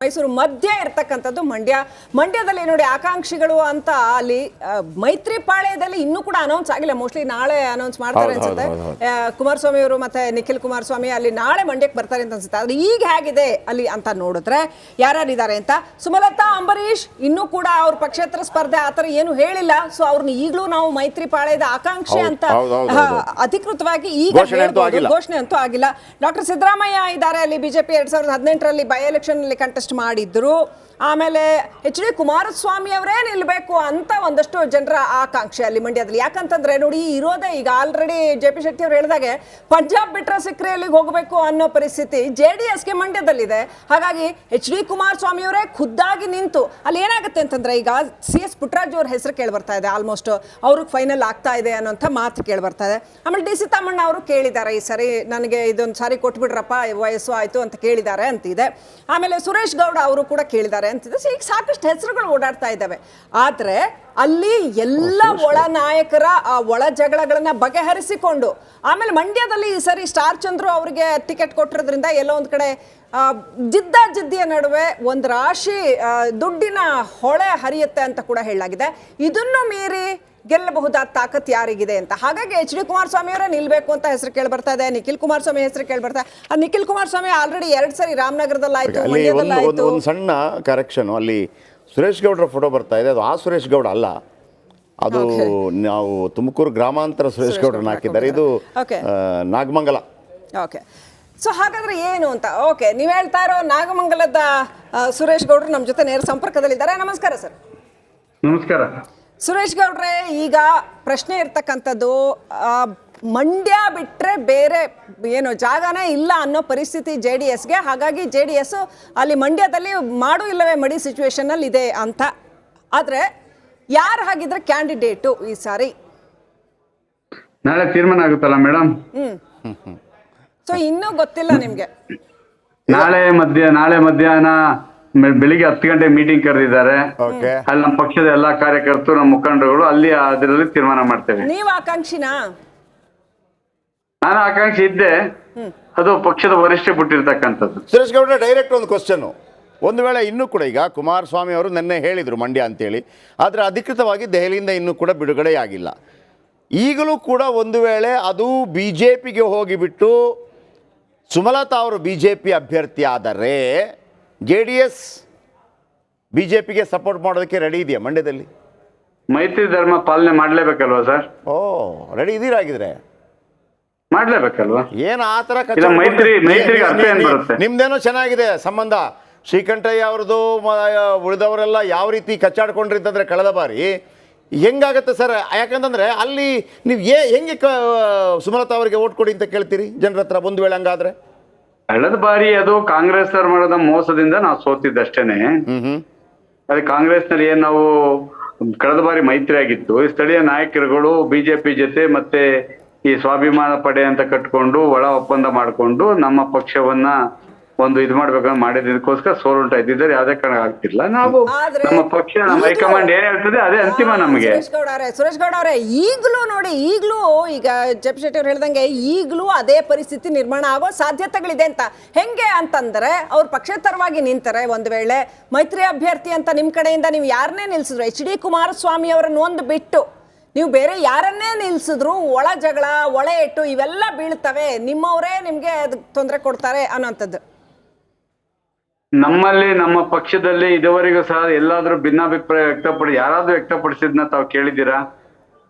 ಮೈಸೂರು ಮಧ್ಯ ಇರ್ತಕ್ಕಂಥದ್ದು ಮಂಡ್ಯದಲ್ಲಿ ನೋಡಿ ಆಕಾಂಕ್ಷಿಗಳು ಅಂತ ಅಲ್ಲಿ ಮೈತ್ರಿ ಪಾಳ್ಯದಲ್ಲಿ ಇನ್ನೂ ಕೂಡ ಅನೌನ್ಸ್ ಆಗಿಲ್ಲ. ಮೋಸ್ಟ್ಲಿ ನಾಳೆ ಅನೌನ್ಸ್ ಮಾಡ್ತಾರೆ ಅನ್ಸುತ್ತೆ. ಕುಮಾರಸ್ವಾಮಿ ಅವರು ಮತ್ತೆ ನಿಖಿಲ್ ಕುಮಾರಸ್ವಾಮಿ ಅಲ್ಲಿ ನಾಳೆ ಮಂಡ್ಯಕ್ಕೆ ಬರ್ತಾರೆ ಅಂತ ಅನ್ಸುತ್ತೆ. ಆದ್ರೆ ಈಗ ಹೇಗಿದೆ ಅಲ್ಲಿ ಅಂತ ನೋಡಿದ್ರೆ ಯಾರ್ಯಾರಿದ್ದಾರೆ ಅಂತ, ಸುಮಲತಾ ಅಂಬರೀಶ್ ಇನ್ನೂ ಕೂಡ ಅವ್ರ ಪಕ್ಷೇತರ ಸ್ಪರ್ಧೆ ಆತರ ಏನು ಹೇಳಿಲ್ಲ. ಸೊ ಅವ್ರನ್ನ ಈಗಲೂ ನಾವು ಮೈತ್ರಿ ಪಾಳ್ಯದ ಆಕಾಂಕ್ಷಿ ಅಂತ ಅಧಿಕೃತವಾಗಿ ಈಗ ಘೋಷಣೆ ಅಂತೂ ಆಗಿಲ್ಲ. ಡಾಕ್ಟರ್ ಸಿದ್ದರಾಮಯ್ಯ ಇದ್ದಾರೆ ಅಲ್ಲಿ. ಬಿಜೆಪಿ 2018ರಲ್ಲಿ ಬೈ ಎಲೆಕ್ಷನ್ ಅಲ್ಲಿ ಕಂಟೆಸ್ಟ್ ಮಾಡಿದ್ರು. ಆಮೇಲೆ ಎಚ್ ಡಿ ಕುಮಾರಸ್ವಾಮಿ ಅವರೇ ನಿಲ್ಬೇಕು ಅಂತ ಒಂದಷ್ಟು ಜನರ ಆಕಾಂಕ್ಷೆ ಅಲ್ಲಿ ಮಂಡ್ಯದಲ್ಲಿ. ಯಾಕಂತಂದ್ರೆ ನೋಡಿ, ಇರೋದೇ ಈಗ ಆಲ್ರೆಡಿ ಜೆ ಪಿ ಶೆಟ್ಟಿ ಅವರು ಹೇಳಿದಾಗೆ ಪಂಜಾಬ್ ಬಿಟ್ರೆ ಸಿಕ್ಕರೆ ಅಲ್ಲಿಗೆ ಹೋಗಬೇಕು ಅನ್ನೋ ಪರಿಸ್ಥಿತಿ JDSಗೆ ಮಂಡ್ಯದಲ್ಲಿದೆ. ಹಾಗಾಗಿ ಎಚ್ ಡಿ ಕುಮಾರಸ್ವಾಮಿ ಅವರೇ ಖುದ್ದಾಗಿ ನಿಂತು ಅಲ್ಲಿ ಏನಾಗುತ್ತೆ ಅಂತಂದ್ರೆ, ಈಗ CS ಪುಟ್ಟರಾಜು ಅವ್ರ ಹೆಸರು ಕೇಳಿ ಬರ್ತಾ ಇದೆ. ಆಲ್ಮೋಸ್ಟ್ ಅವ್ರಿಗೆ ಫೈನಲ್ ಆಗ್ತಾ ಇದೆ ಅನ್ನೋಂಥ ಮಾತು ಕೇಳಿ ಬರ್ತಾ ಇದೆ. ಆಮೇಲೆ DC ತಮ್ಮಣ್ಣ ಅವರು ಕೇಳಿದ್ದಾರೆ, ಈ ಸರಿ ನನಗೆ ಇದೊಂದು ಸಾರಿ ಕೊಟ್ಬಿಡ್ರಪ್ಪ, ವಯಸ್ಸು ಆಯ್ತು ಅಂತ ಕೇಳಿದ್ದಾರೆ ಅಂತಿದೆ. ಆಮೇಲೆ ಸುರೇಶ್ ಗೌಡ ಅವರು ಕೂಡ ಕೇಳಿದ್ದಾರೆ ಅಂತಿದೆ. ಈಗ ಸಾಕಷ್ಟು ಹೆಸರುಗಳು ಓಡಾಡ್ತಾ ಇದ್ದಾವೆ. ಆದ್ರೆ ಅಲ್ಲಿ ಎಲ್ಲ ಒಳ ನಾಯಕರ ಆ ಒಳ ಜಗಳಗಳನ್ನ ಬಗೆಹರಿಸಿಕೊಂಡು ಆಮೇಲೆ ಮಂಡ್ಯದಲ್ಲಿ ಈ ಸರಿ ಸ್ಟಾರ್ ಚಂದ್ರು ಅವರಿಗೆ ಟಿಕೆಟ್ ಕೊಟ್ಟಿರೋದ್ರಿಂದ ಎಲ್ಲೋ ಒಂದ್ ಕಡೆ ಜಿದ್ದಿಯ ನಡುವೆ ಒಂದು ರಾಶಿ ದುಡ್ಡಿನ ಹೊಳೆ ಹರಿಯುತ್ತೆ ಅಂತ ಕೂಡ ಹೇಳಲಾಗಿದೆ. ಇದನ್ನು ಮೀರಿ ಗೆಲ್ಲಬಹುದಾದ ತಾಕತ್ ಯಾರಿಗಿದೆ ಅಂತ. ಹಾಗಾಗಿ ಎಚ್ ಡಿ ಕುಮಾರಸ್ವಾಮಿ ಅವರೇ ನಿಲ್ಬೇಕು ಅಂತ ಹೆಸರು ಕೇಳಿ ಬರ್ತಾ ಇದೆ. ನಿಖಿಲ್ ಕುಮಾರಸ್ವಾಮಿ ಹೆಸರು ಕೇಳಿ ಬರ್ತಾ ಇದೆ. ನಿಖಿಲ್ ಕುಮಾರಸ್ವಾಮಿ ಆಲ್ರೆಡಿ 2 ಸರಿ ರಾಮನಗರದಲ್ಲಿ ಆಯ್ತು. ಒಂದು ಸಣ್ಣ ಕರೆಕ್ಷನ್, ಅಲ್ಲಿ ಸುರೇಶ್ ಗೌಡ್ರ ಫೋಟೋ ಬರ್ತಾ ಇದೆ. ಅದು ಆ ಸುರೇಶ್ ಗೌಡ ಅಲ್ಲ, ಅದು ನಾವು ತುಮಕೂರು ಗ್ರಾಮಾಂತರ ಸುರೇಶ್ ಗೌಡ್ರನ್ನ ಹಾಕಿದ್ದಾರೆ. ಇದು ನಾಗಮಂಗಲ. ಓಕೆ, ಸೊ ಹಾಗಾದ್ರೆ ಏನು ಅಂತ. ಓಕೆ, ನೀವು ಹೇಳ್ತಾ ಇರೋ ನಾಗಮಂಗಲದ ಸುರೇಶ್ ಗೌಡ್ರು ನಮ್ಮ ಜೊತೆ ನೇರ ಸಂಪರ್ಕದಲ್ಲಿದ್ದಾರೆ. ನಮಸ್ಕಾರ ಸರ್. ನಮಸ್ಕಾರ ಸುರೇಶ್ ಗೌಡ್ರೆ, ಈಗ ಪ್ರಶ್ನೆ ಇರ್ತಕ್ಕಂಥದ್ದು, ಮಂಡ್ಯ ಬಿಟ್ರೆ ಬೇರೆ ಏನು ಜಾಗನೇ ಇಲ್ಲ ಅನ್ನೋ ಪರಿಸ್ಥಿತಿ JDSಗೆ. ಹಾಗಾಗಿ JDS ಅಲ್ಲಿ ಮಂಡ್ಯದಲ್ಲಿ ಮಾಡು ಇಲ್ಲವೇ ಮಡಿ ಸಿಚುವೇಶನ್ ಅಲ್ಲಿ ಇದೆ ಅಂತ. ಆದ್ರೆ ಯಾರು ಹಾಗಿದ್ರೆ ಕ್ಯಾಂಡಿಡೇಟು ಈ ಸಾರಿ? ನಾಳೆ ತೀರ್ಮಾನ ಆಗುತ್ತಲ್ಲ ಮೇಡಮ್. ಸೊ ಇನ್ನೂ ಗೊತ್ತಿಲ್ಲ ನಿಮ್ಗೆ? ನಾಳೆ ಮಧ್ಯಾಹ್ನ ಬೆಳಿಗ್ಗೆ 10 ಗಂಟೆ ಮೀಟಿಂಗ್ ಕರೆದಿದ್ದಾರೆ. ಅಲ್ಲಿ ನಮ್ಮ ಪಕ್ಷದ ಎಲ್ಲಾ ಕಾರ್ಯಕರ್ತರು, ನಮ್ಮ ಮುಖಂಡರುಗಳು ಅಲ್ಲಿ ಅದರಲ್ಲಿ ತೀರ್ಮಾನ ಮಾಡ್ತೇವೆ. ನೀವು ಆಕಾಂಕ್ಷಿನಾ? ನಾನು ಆಕಾಂಕ್ಷಿ ಇದ್ದೆ, ಅದು ಪಕ್ಷದ ವರಿಷ್ಠ ಬಿಟ್ಟಿರ್ತಕ್ಕಂಥದ್ದು. ಸುರೇಶ್ ಗೌಡ್ರೆ, ಡೈರೆಕ್ಟ್ ಒಂದು ಕ್ವಶನ್. ಒಂದು ವೇಳೆ ಇನ್ನೂ ಕೂಡ ಈಗ ಕುಮಾರಸ್ವಾಮಿ ಅವರು ನಿನ್ನೆ ಹೇಳಿದರು ಮಂಡ್ಯ ಅಂತೇಳಿ, ಆದರೆ ಅಧಿಕೃತವಾಗಿ ದೆಹಲಿಯಿಂದ ಇನ್ನೂ ಕೂಡ ಬಿಡುಗಡೆಯಾಗಿಲ್ಲ. ಈಗಲೂ ಕೂಡ ಒಂದು ವೇಳೆ ಅದು BJPಗೆ ಹೋಗಿಬಿಟ್ಟು ಸುಮಲತಾ ಅವರು BJP ಅಭ್ಯರ್ಥಿ ಆದರೆ JDS BJPಗೆ ಸಪೋರ್ಟ್ ಮಾಡೋದಕ್ಕೆ ರೆಡಿ ಇದೆಯಾ ಮಂಡ್ಯದಲ್ಲಿ? ಮೈತ್ರಿ ಧರ್ಮ ಪಾಲನೆ ಮಾಡ್ಲೇಬೇಕಲ್ವಾ ಸರ್? ರೆಡಿ ಇದೀರಾಗಿದ್ರೆ ಮಾಡ್ಲೇಬೇಕಲ್ವಾ? ಏನು ಆ ಥರ ನಿಮ್ದೇನೋ ಚೆನ್ನಾಗಿದೆ ಸಂಬಂಧ. ಶ್ರೀಕಂಠಯ್ಯ ಅವ್ರದ್ದು ಉಳಿದವರೆಲ್ಲ ಯಾವ ರೀತಿ ಕಚ್ಚಾಡ್ಕೊಂಡಿರ್ತಂದ್ರೆ ಕಳೆದ ಬಾರಿ ಹೆಂಗಾಗತ್ತೆ ಸರ್? ಯಾಕಂತಂದ್ರೆ ಅಲ್ಲಿ ನೀವು ಹೆಂಗೆ ಸುಮಲತಾ ಅವರಿಗೆ ಓಟ್ ಕೊಡಿ ಅಂತ ಕೇಳ್ತೀರಿ ಜನರ ಹತ್ರ ಒಂದು ವೇಳೆ ಹಂಗಾದ್ರೆ? ಕಳೆದ ಬಾರಿ ಅದು ಕಾಂಗ್ರೆಸ್ ಅವರು ಮಾಡಿದ ಮೋಸದಿಂದ ನಾವು ಸೋತಿದ್ದಷ್ಟೇನೆ. ಅದೇ ಕಾಂಗ್ರೆಸ್ ನಲ್ಲಿ ಏನ್ ನಾವು ಕಳೆದ ಬಾರಿ ಮೈತ್ರಿ ಆಗಿತ್ತು. ಈ ಸ್ಥಳೀಯ ನಾಯಕರುಗಳು BJP ಜೊತೆ ಮತ್ತೆ ಈ ಸ್ವಾಭಿಮಾನ ಪಡೆ ಅಂತ ಕಟ್ಕೊಂಡು ಒಳ ಒಪ್ಪಂದ ಮಾಡ್ಕೊಂಡು ನಮ್ಮ ಪಕ್ಷವನ್ನ ಒಂದು ಇದು ಮಾಡ್ಬೇಕಂತ ಮಾಡಿದ್ದಕ್ಕೋಸ್ಕರ ಸೋಲುಂಟ ಇದ್ದಿದ್ದಾರೆ. ಯಾವ್ದೇ ಕಾರಣ ಆಗ್ತಿಲ್ಲ. ನಾವು ನಮ್ಮ ಪಕ್ಷ, ನಮ್ಮ ಹೈಕಮಾಂಡ್ ಏನ್ ಹೇಳ್ತದೆ ಅದೇ ಅಂತಿಮ ನಮಗೆ. ಸುರೇಶ್ ಗೌಡ ಅವರೇ, ಈಗಲೂ ನೋಡಿ, ಈಗಲೂ ಈಗ ಜೆ ಪಿ ಶೆಟ್ಟಿ ಅವ್ರು ಹೇಳ್ದಂಗೆ ಈಗಲೂ ಅದೇ ಪರಿಸ್ಥಿತಿ ನಿರ್ಮಾಣ ಆಗೋ ಸಾಧ್ಯತೆಗಳಿದೆ ಅಂತ. ಹೆಂಗೆ ಅಂತಂದ್ರೆ, ಅವ್ರ ಪಕ್ಷೇತರವಾಗಿ ನಿಂತಾರೆ. ಒಂದ್ ವೇಳೆ ಮೈತ್ರಿ ಅಭ್ಯರ್ಥಿ ಅಂತ ನಿಮ್ ಕಡೆಯಿಂದ ನೀವು ಯಾರನ್ನೇ ನಿಲ್ಸಿದ್ರು, ಎಚ್ ಡಿ ಕುಮಾರಸ್ವಾಮಿ ಅವರನ್ನು ಒಂದು ಬಿಟ್ಟು ನೀವು ಬೇರೆ ಯಾರನ್ನೇ ನಿಲ್ಸಿದ್ರು ಒಳ ಜಗಳ, ಒಳ ಏಟು ಇವೆಲ್ಲ ಬೀಳ್ತವೆ, ನಿಮ್ಮವರೇ ನಿಮ್ಗೆ ತೊಂದರೆ ಕೊಡ್ತಾರೆ ಅನ್ನೋಂಥದ್ದು. ನಮ್ಮಲ್ಲಿ, ನಮ್ಮ ಪಕ್ಷದಲ್ಲಿ ಇದುವರೆಗೂ ಸಹ ಎಲ್ಲಾದ್ರೂ ಭಿನ್ನಾಭಿಪ್ರಾಯ ಯಾರಾದ್ರೂ ವ್ಯಕ್ತಪಡಿಸಿದ್ನ ತಾವು ಕೇಳಿದ್ದೀರಾ?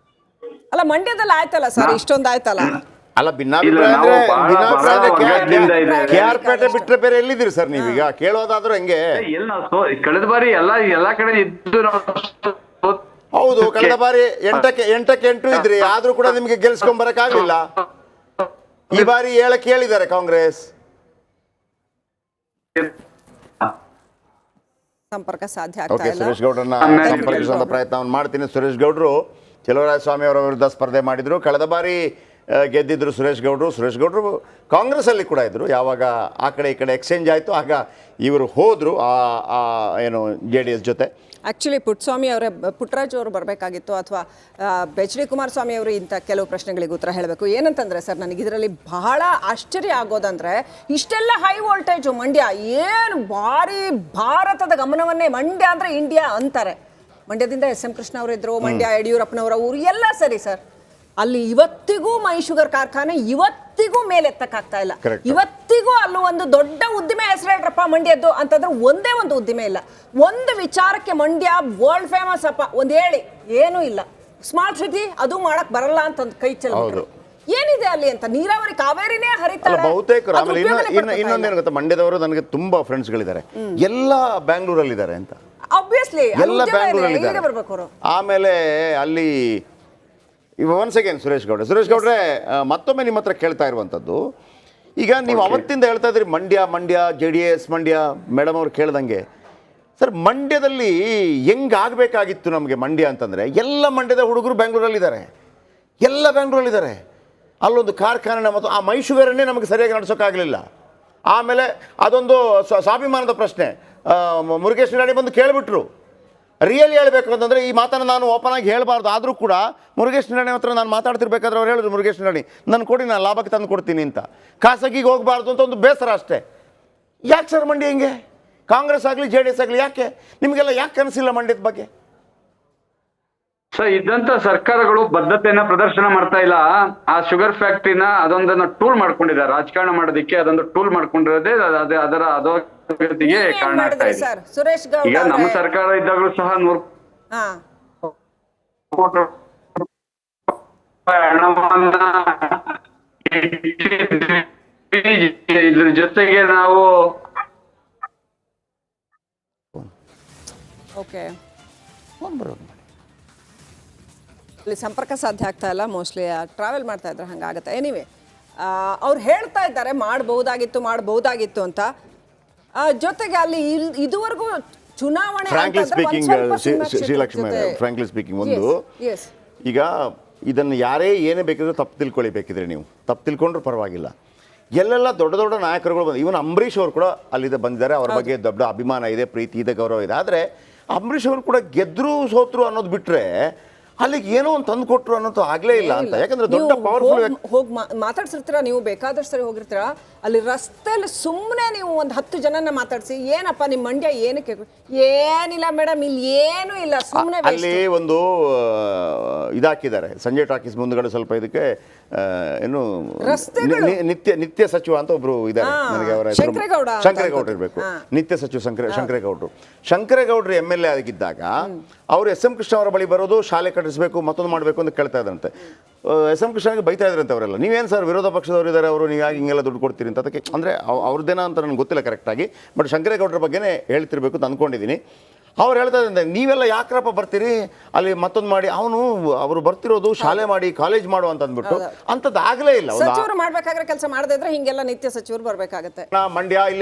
ಅಲ್ಲ, ಮಂಡ್ಯದಲ್ಲಿ ಆಯ್ತಲ್ಲ ಸರ್, ಇಷ್ಟೊಂದು ಆಯ್ತಲ್ಲ. ಅಲ್ಲ, KR ಪೇಟೆ ಬಿಟ್ರೆ ಬೇರೆ ಎಲ್ಲಿದ್ದೀರಿ ಸರ್ ನೀವೀಗ? ಕೇಳೋದಾದ್ರೂ ಹೆಂಗೆ? ಕಳೆದ ಬಾರಿ ಎಲ್ಲಾ ಕಡೆ ಇದ್ದು. ಹೌದು, ಕಳೆದ ಬಾರಿ 8ಕ್ಕೆ 8 ಇದ್ರಿ, ಆದ್ರೂ ಕೂಡ ನಿಮ್ಗೆ ಗೆಲ್ಸ್ಕೊಂಡ್ ಬರಕ್ ಆಗ್ಲಿಲ್ಲ. ಈ ಬಾರಿ 7ಕ್ಕೆ ಹೇಳಿದ್ದಾರೆ ಕಾಂಗ್ರೆಸ್. ಸಂಪರ್ಕ ಸಾಧ್ಯ ಆಗ್ತಾ ಇಲ್ಲ. ಸುರೇಶ್ ಗೌಡ್ರನ್ನ ಸಂಪರ್ಕಿಸುವಂತ ಪ್ರಯತ್ನವನ್ನು ಮಾಡ್ತೀನಿ. ಸುರೇಶ್ ಗೌಡ್ರು ಚಲುವರಾಯ ಸ್ವಾಮಿ ಅವರ ವಿರುದ್ಧ ಸ್ಪರ್ಧೆ ಮಾಡಿದ್ರು. ಕಳೆದ ಬಾರಿ ಗೆದ್ದಿದ್ರು ಸುರೇಶ್ ಗೌಡ್ರು ಕಾಂಗ್ರೆಸ್ಸಲ್ಲಿ ಕೂಡ ಇದ್ದರು. ಯಾವಾಗ ಆ ಕಡೆ ಈ ಕಡೆ ಎಕ್ಸ್ಚೇಂಜ್ ಆಯಿತು ಆಗ ಇವರು ಹೋದರು ಏನು JDS ಜೊತೆ. ಆ್ಯಕ್ಚುಲಿ ಪುಟ್ಟರಾಜು ಅವರು ಬರಬೇಕಾಗಿತ್ತು, ಅಥವಾ HD ಕುಮಾರಸ್ವಾಮಿ ಅವರು ಇಂಥ ಕೆಲವು ಪ್ರಶ್ನೆಗಳಿಗೆ ಉತ್ತರ ಹೇಳಬೇಕು. ಏನಂತಂದರೆ ಸರ್, ನನಗೆ ಇದರಲ್ಲಿ ಬಹಳ ಆಶ್ಚರ್ಯ ಆಗೋದಂದರೆ, ಇಷ್ಟೆಲ್ಲ ಹೈ ವೋಲ್ಟೇಜು ಮಂಡ್ಯ, ಏನು ಭಾರಿ ಭಾರತದ ಗಮನವನ್ನೇ, ಮಂಡ್ಯ ಅಂದರೆ ಇಂಡಿಯಾ ಅಂತಾರೆ. ಮಂಡ್ಯದಿಂದ SM ಕೃಷ್ಣ ಅವರು ಇದ್ರು, ಮಂಡ್ಯ ಯಡಿಯೂರಪ್ಪನವರ ಊರು ಎಲ್ಲ ಸರಿ ಸರ್. ಅಲ್ಲಿ ಇವತ್ತಿಗೂ ಮೈ ಶುಗರ್ ಕಾರ್ಖಾನೆ ಇವತ್ತಿಗೂ ಮೇಲೆತ್ತಕ್ಕಾಗ್ತಾ ಇಲ್ಲ. ಇವತ್ತಿಗೂ ಅಲ್ಲೂ ಒಂದು ದೊಡ್ಡ ಉದ್ದಿಮೆ ಹೆಸರು ಹೇಳ್ರಪ್ಪ ಮಂಡ್ಯದ್ದು ಅಂತಂದ್ರೆ ಒಂದೇ ಒಂದು ಉದ್ದಿಮೆ ಇಲ್ಲ. ಒಂದು ವಿಚಾರಕ್ಕೆ ಮಂಡ್ಯ ವರ್ಲ್ಡ್ ಫೇಮಸ್ ಅಪ್ಪ ಒಂದು ಹೇಳಿ ಏನೂ ಇಲ್ಲ. ಸ್ಮಾರ್ಟ್ ಸಿಟಿ ಅದು ಮಾಡಕ್ ಬರಲ್ಲ ಅಂತ ಒಂದು ಕೈ ಚೆಲ್ಲ ಏನಿದೆ ಅಲ್ಲಿ ಅಂತ, ನೀರಾವರಿ ಕಾವೇರಿನೇ ಹರಿತಾರೆ ಬಹುತೇಕ. ಆಮೇಲೆ ಇನ್ನೊಂದೇನು ಗೊತ್ತಾ, ಮಂಡ್ಯದವರು ನನಗೆ ತುಂಬಾ ಫ್ರೆಂಡ್ಸ್ಗಳಿದ್ದಾರೆ, ಎಲ್ಲ ಬ್ಯಾಂಗ್ಳೂರಲ್ಲಿದ್ದಾರೆ ಅಂತ. ಆಬ್ವಿಯಸ್ಲಿ ಎಲ್ಲ ಬ್ಯಾಂಗ್ಳೂರಲ್ಲಿದ್ದಾರೆ. ಆಮೇಲೆ ಅಲ್ಲಿ ಒನ್ಸ್ ಅಗೇನ್ ಸುರೇಶ್ ಗೌಡ್ರೆ ಮತ್ತೊಮ್ಮೆ ನಿಮ್ಮ ಹತ್ರ ಕೇಳ್ತಾ ಇರುವಂಥದ್ದು, ಈಗ ನೀವು ಅವತ್ತಿಂದ ಹೇಳ್ತಾ ಇದ್ರಿ ಮಂಡ್ಯ JDS ಮಂಡ್ಯ. ಮೇಡಮ್ ಅವ್ರು ಕೇಳ್ದಂಗೆ ಸರ್, ಮಂಡ್ಯದಲ್ಲಿ ಹೆಂಗಾಗಬೇಕಾಗಿತ್ತು ನಮಗೆ ಮಂಡ್ಯ ಅಂತಂದರೆ, ಎಲ್ಲ ಮಂಡ್ಯದ ಹುಡುಗರು ಬ್ಯಾಂಗ್ಳೂರಲ್ಲಿದ್ದಾರೆ, ಎಲ್ಲ ಬ್ಯಾಂಗ್ಳೂರಲ್ಲಿದ್ದಾರೆ. ಅಲ್ಲೊಂದು ಕಾರ್ಖಾನೆ ಮತ್ತು ಆ ಮೈ ಶುಗರನ್ನೇ ನಮಗೆ ಸರಿಯಾಗಿ ನಡೆಸೋಕ್ಕಾಗಲಿಲ್ಲ. ಆಮೇಲೆ ಅದೊಂದು ಸ್ವಾಭಿಮಾನದ ಪ್ರಶ್ನೆ. ಮುರುಗೇಶ್ ನಿರಾಣಿ ಬಂದು ಕೇಳಿಬಿಟ್ರು. ರಿಯಲಿ ಹೇಳಬೇಕು ಅಂತಂದರೆ ಈ ಮಾತನ್ನು ನಾನು ಓಪನ್ ಆಗಿ ಹೇಳಬಾರ್ದು, ಆದರೂ ಕೂಡ ಮುರುಗೇಶ್ ನಿರಾಣಿ ಹತ್ರ ನಾನು ಮಾತಾಡ್ತಿರ್ಬೇಕಾದ್ರೆ ಅವ್ರು ಹೇಳಿದ್ರು, ಮುರುಗೇಶ್ ನಿರಾಣಿ ನಾನು ಕೊಡಿ, ನಾನು ಲಾಭಕ್ಕೆ ತಂದು ಕೊಡ್ತೀನಿ ಅಂತ. ಖಾಸಗಿಗೆ ಹೋಗಬಾರ್ದು ಅಂತ ಒಂದು ಬೇಸರ ಅಷ್ಟೇ. ಯಾಕೆ ಸರ್ ಮಂಡ್ಯ ಹಿಂಗೆ? ಕಾಂಗ್ರೆಸ್ ಆಗಲಿ JDS ಆಗಲಿ ಯಾಕೆ ನಿಮಗೆಲ್ಲ ಯಾಕೆ ಕನಸಿಲ್ಲ ಮಂಡ್ಯದ ಬಗ್ಗೆ? ಸರ್, ಇದ್ದಂತ ಸರ್ಕಾರಗಳು ಬದ್ಧತೆಯನ್ನ ಪ್ರದರ್ಶನ ಮಾಡ್ತಾ ಇಲ್ಲ. ಆ ಶುಗರ್ ಫ್ಯಾಕ್ಟ್ರಿನ ಅದೊಂದನ್ನ ಟೂಲ್ ಮಾಡ್ಕೊಂಡಿದ್ದಾರೆ, ರಾಜಕಾರಣ ಮಾಡೋದಕ್ಕೆ ಅದೊಂದು ಟೂಲ್ ಮಾಡ್ಕೊಂಡಿರೋದೇ ಅದರ ಅಧೋಗತಿಗೆ ಕಾರಣ ಆಗ್ತಾ ಇದೆ. ಸುರೇಶ್ ಗೌಡ ಈಗ ನಮ್ಮ ಸರ್ಕಾರ ಇದ್ದಾಗಲೂ ಸಹ 100 ಕೋಟಿ ಹಣವನ್ನ ಇದ್ರ ಜೊತೆಗೆ ನಾವು ಇಲ್ಲಿ ಸಂಪರ್ಕ ಸಾಧ್ಯ ಆಗ್ತಾ ಇಲ್ಲ, ಮೋಸ್ಟ್ಲಿ ಟ್ರಾವೆಲ್ ಮಾಡ್ತಾ ಇದ್ರೆ ಹಂಗಾಗತ್ತೆ. ಎನಿವೆ, ಅವ್ರು ಹೇಳ್ತಾ ಇದ್ದಾರೆ ಮಾಡಬಹುದಾಗಿತ್ತು ಅಂತ. ಜೊತೆಗೆ ಅಲ್ಲಿ ಇದುವರೆಗೂ ಚುನಾವಣೆ ಫ್ರಾಂಕ್ಲಿ ಸ್ಪೀಕಿಂಗ್ ಒಂದು ಈಗ ಇದನ್ನು ಯಾರೇ ಏನೇ ಬೇಕಿದ್ರು ತಪ್ಪು ತಿಳ್ಕೊಳ್ಬೇಕಿದ್ರೆ, ನೀವು ತಪ್ಪು ತಿಳ್ಕೊಂಡ್ರೂ ಪರವಾಗಿಲ್ಲ. ಎಲ್ಲೆಲ್ಲ ದೊಡ್ಡ ದೊಡ್ಡ ನಾಯಕರುಗಳು ಬಂದು, ಇವನ್ ಅಂಬರೀಷ್ ಅವರು ಕೂಡ ಅಲ್ಲಿದೆ ಬಂದಿದ್ದಾರೆ, ಅವ್ರ ಬಗ್ಗೆ ದೊಡ್ಡ ಅಭಿಮಾನ ಇದೆ, ಪ್ರೀತಿ ಇದೆ, ಗೌರವ ಇದೆ. ಆದರೆ ಅಂಬರೀಷ್ ಅವರು ಕೂಡ ಗೆದ್ರು ಸೋತ್ರು ಅನ್ನೋದು ಬಿಟ್ಟರೆ ಅಲ್ಲಿಗೆ ಏನೋ ಒಂದು ತಂದು ಕೊಟ್ಟರು ಅನ್ನೋದು ಆಗಲೇ ಇಲ್ಲ ಅಂತ. ಯಾಕಂದ್ರೆ ದೊಡ್ಡ ಪವರ್ಫುಲ್ ಹೋಗಿ ಮಾತಾಡ್ಸಿರ್ತೀರಾ, ನೀವು ಬೇಕಾದಷ್ಟು ಸರಿ ಹೋಗಿರ್ತೀರಾ, ಅಲ್ಲಿ ರಸ್ತೆಯಲ್ಲಿ ಸುಮ್ಮನೆ ನೀವು ಒಂದು 10 ಜನನ ಮಾತಾಡಿಸಿ, ಏನಪ್ಪ ನಿಮ್ಮ ಮಂಡ್ಯ ಏನಕ್ಕೆ, ಏನಿಲ್ಲ ಮೇಡಮ್ ಇಲ್ಲಿ ಏನೂ ಇಲ್ಲ, ಸುಮ್ಮನೆ. ಅಲ್ಲಿ ಒಂದು ಇದಾಕಿದ್ದಾರೆ ಸಂಜಯ್ ಟಾಕೀಸ್ ಮುಂದ್ಗಡೆ ಸ್ವಲ್ಪ ಇದಕ್ಕೆ ಏನು ನಿತ್ಯ ಸಚಿವ ಅಂತ ಒಬ್ರು ಇದ್ದಾರೆ, ನನಗೆ ಅವರ ಶಂಕರೇಗೌಡರು ಇರಬೇಕು, ನಿತ್ಯ ಸಚಿವ ಶಂಕರೇಗೌಡರು MLA ಆಗಿದ್ದಾಗ ಅವರು SM ಕೃಷ್ಣ ಅವರ ಬಳಿ ಬರೋದು, ಶಾಲೆ ಕಟ್ಟಿಸಬೇಕು ಮತ್ತೊಂದು ಮಾಡಬೇಕು ಅಂತ ಕೇಳ್ತಾ ಇದ್ರಂತೆ. SM ಕೃಷ್ಣಗೆ ಬೈತಾ ಇದ್ರಂತೆ ಅವರೆಲ್ಲ, ನೀವೇನು ಸರ್ ವಿರೋಧ ಪಕ್ಷದವರು ಇದ್ದಾರೆ, ಅವರು ನೀವು ಹಿಂಗೆಲ್ಲ ದುಡ್ಡು ಕೊಡ್ತೀರಿ ಅಂತ. ಅದಕ್ಕೆ ಅಂದರೆ ಅವ್ರದ್ದೇನ ಅಂತ ನನಗೆ ಗೊತ್ತಿಲ್ಲ ಕರೆಕ್ಟಾಗಿ, ಬಟ್ ಶಂಕರೇಗೌಡರ ಬಗ್ಗೆನೇ ಹೇಳ್ತಿರ್ಬೇಕು ಅಂತ ಅಂದ್ಕೊಂಡಿದ್ದೀನಿ. ಅವ್ರು ಹೇಳ್ತಾ ಇದ್ದಂತೆ, ನೀವೆಲ್ಲ ಯಾಕ್ರಪ್ಪ ಬರ್ತೀರಿ ಅಲ್ಲಿ ಮತ್ತೊಂದು ಮಾಡಿ, ಅವರು ಬರ್ತಿರೋದು ಶಾಲೆ ಮಾಡಿ ಕಾಲೇಜ್ ಮಾಡು ಅಂತ ಅಂದ್ಬಿಟ್ಟು ಅಂಥದ್ದು ಆಗಲೇ ಇಲ್ಲ. ಸಚಿವರು ಮಾಡ್ಬೇಕಾದ್ರೆ ಕೆಲಸ ಮಾಡದೇ ಇದ್ರೆ ಹಿಂಗೆಲ್ಲ ನಿತ್ಯ ಸಚಿವರು ಬರ್ಬೇಕಾಗತ್ತೆ. ಮಂಡ್ಯ ಇಲ್ಲಿ